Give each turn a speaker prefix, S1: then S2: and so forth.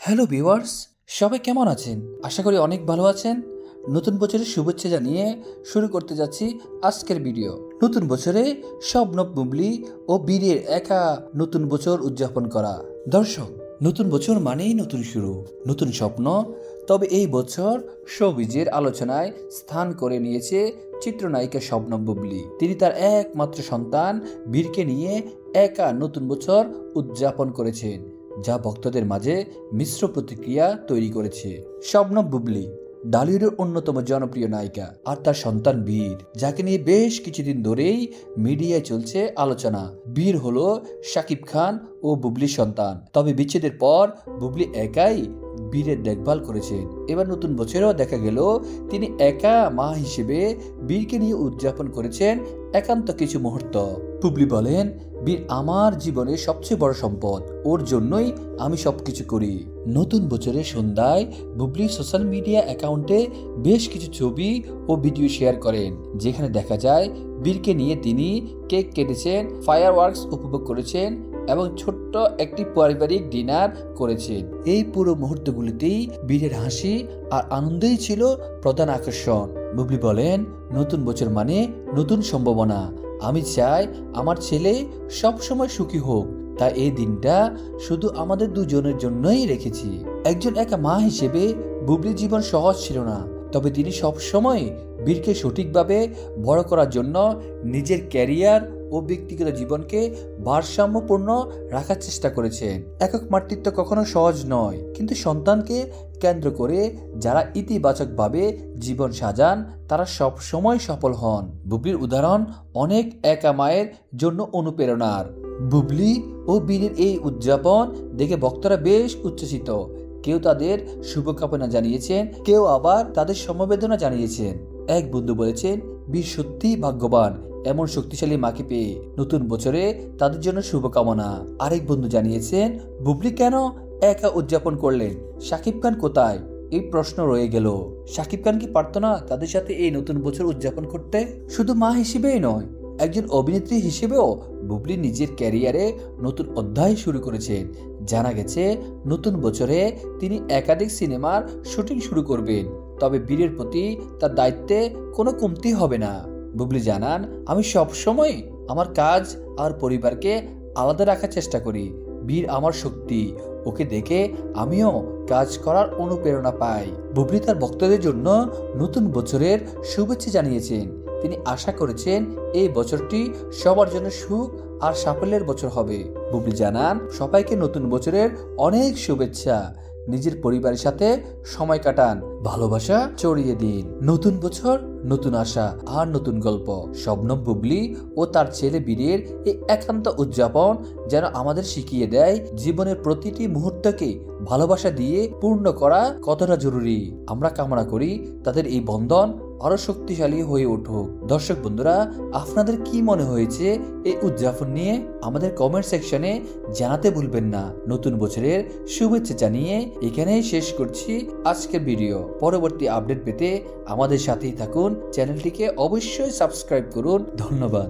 S1: Hello viewers, সবাই কেমন আছেন? আশা করি অনেক ভালো আছেন। নতুন বছরের শুভেচ্ছা জানিয়ে শুরু করতে যাচ্ছি আজকের ভিডিও। নতুন বছরে শবনব বুবলি ও বীরের একা নতুন বছর উদযাপন করা। দর্শক, নতুন বছর মানেই নতুন শুরু, নতুন স্বপ্ন। তবে এই বছর শোবিজের আলোচনায় স্থান করে নিয়েছে চিত্রনায়িকা শবনব বুবলি। তিনি তার একমাত্র সন্তান বীরকে নিয়ে একা নতুন বছর উদযাপন করেছেন, যা ভক্তদের মাঝে মিশ্র প্রতিক্রিয়া তৈরি করেছে। শবনব বুবলি ডালিউডের অন্যতম জনপ্রিয় নায়িকা, আর তার সন্তান বীর, যাকে নিয়ে বেশ কিছুদিন ধরেই মিডিয়ায় চলছে আলোচনা। বীর হলো শাকিব খান ও বুবলির সন্তান, তবে বিচ্ছেদের পর বুবলি একাই বীরের দেখভাল করেছেন। এবার নতুন বছরেও দেখা গেল তিনি একা মা হিসেবে বীরকে নিয়ে উদযাপন করেছেন একান্ত কিছু মুহূর্ত। বুবলি বলেন, বীর আমার জীবনের সবচেয়ে বড় সম্পদ, ওর জন্যই আমি সবকিছু করি। নতুন বছরের সন্ধ্যায় বুবলি সোশ্যাল মিডিয়া অ্যাকাউন্টে বেশ কিছু ছবি ও ভিডিও শেয়ার করেন, যেখানে দেখা যায় বীরকে নিয়ে তিনি কেক কেটেছেন, ফায়ারওয়ার্কস উপভোগ করেছেন এবং ছোট্ট একটি পারিবারিক ডিনার করেছেন। এই পুরো মুহূর্তগুলিতেই বীরের হাসি আর আনন্দেই ছিল প্রধান আকর্ষণ। বুবলি বলেন, নতুন বছর মানে নতুন সম্ভাবনা। আমি চাই আমার ছেলে সবসময় সুখী হোক, তাই এই দিনটা শুধু আমাদের দুজনের জন্যই রেখেছি। একজন একা মা হিসেবে বুবলির জীবন সহজ ছিল না, তবে তিনি সবসময় বীরকে সঠিকভাবে বড় করার জন্য নিজের ক্যারিয়ার ও ব্যক্তিগত জীবনকে ভারসাম্যপূর্ণ রাখার চেষ্টা করেছেন। একক মাতৃত্ব কখনো সহজ নয়, কিন্তু সন্তানকে কেন্দ্র করে যারা ইতিবাচকভাবে জীবন সাজান তারা সব সময় সফল হন। বুবলির উদাহরণ অনেক একা মায়ের জন্য অনুপ্রেরণার। বুবলি ও বীরের এই উদযাপন দেখে ভক্তরা বেশ উচ্ছ্বসিত। কেউ তাদের শুভকামনা জানিয়েছেন, কেউ আবার তাদের সমবেদনা জানিয়েছেন। এক বন্ধু বলেছেন, বীর সত্যিই ভাগ্যবান এমন শক্তিশালী মাকে পেয়ে। নতুন বছরে তাদের জন্য শুভকামনা। আরেক বন্ধু জানিয়েছেন, বুবলি কেন একা উদযাপন করলেন? শাকিব খান কোথায়? এই প্রশ্ন রয়ে গেল। শাকিব খান কি পারত না তাদের সাথে এই নতুন বছর উদযাপন করতে? শুধু মা হিসেবেই নয়, একজন অভিনেত্রী হিসেবেও বুবলি নিজের ক্যারিয়ারে নতুন অধ্যায় শুরু করেছেন। জানা গেছে নতুন বছরে তিনি একাধিক সিনেমার শুটিং শুরু করবেন, তবে বীরের প্রতি তার দায়িত্বে কোনো কমতি হবে না। বুবলি জানান, আমি সবসময় আমার কাজ আর পরিবারকে আলাদা রাখার চেষ্টা করি। বীর আমার শক্তি, ওকে দেখে আমিও কাজ করার অনুপ্রেরণা পাই। বুবলি তার ভক্তদের জন্য নতুন বছরের শুভেচ্ছা জানিয়েছেন। তিনি আশা করেছেন এই বছরটি সবার জন্য সুখ আর সাফল্যের বছর হবে। বুবলি জানান, সবাইকে নতুন বছরের অনেক শুভেচ্ছা। নিজের পরিবারের সাথে সময় কাটান, ভালোবাসা ছড়িয়ে দিন। নতুন বছর, নতুন আশা আর নতুন গল্প। শবনব বুবলি ও তার ছেলে বীরের এই একান্ত উদযাপন যেন আমাদের শিখিয়ে দেয় জীবনের প্রতিটি মুহূর্তকে ভালোবাসা দিয়ে পূর্ণ করা কতটা জরুরি। আমরা কামনা করি তাদের এই বন্ধন আরো শক্তিশালী হয়ে উঠুক। দর্শক বন্ধুরা, আপনাদের কি মনে হয়েছে এই উদযাপন নিয়ে আমাদের কমেন্ট সেকশনে জানাতে ভুলবেন না। নতুন বছরের শুভেচ্ছা জানিয়ে এখানেই শেষ করছি আজকের ভিডিও। পরবর্তী আপডেট পেতে আমাদের সাথেই থাকুন, চ্যানেলটিকে অবশ্যই সাবস্ক্রাইব করুন। ধন্যবাদ।